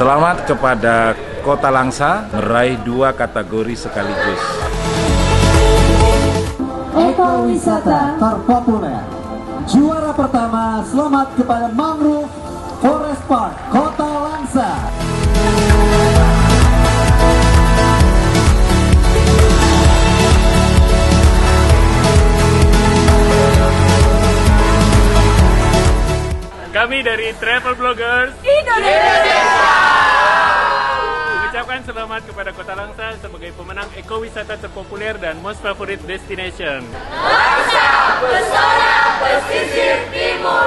Selamat kepada Kota Langsa meraih 2 kategori sekaligus. Ekowisata terpopuler. Juara pertama, selamat kepada Mangrove Forest Park Kota Langsa. Kami dari Travel Bloggers Indonesia mengucapkan selamat kepada Kota Langsa sebagai pemenang ekowisata terpopuler dan most favorite destination. Langsa, pesona pesisir timur.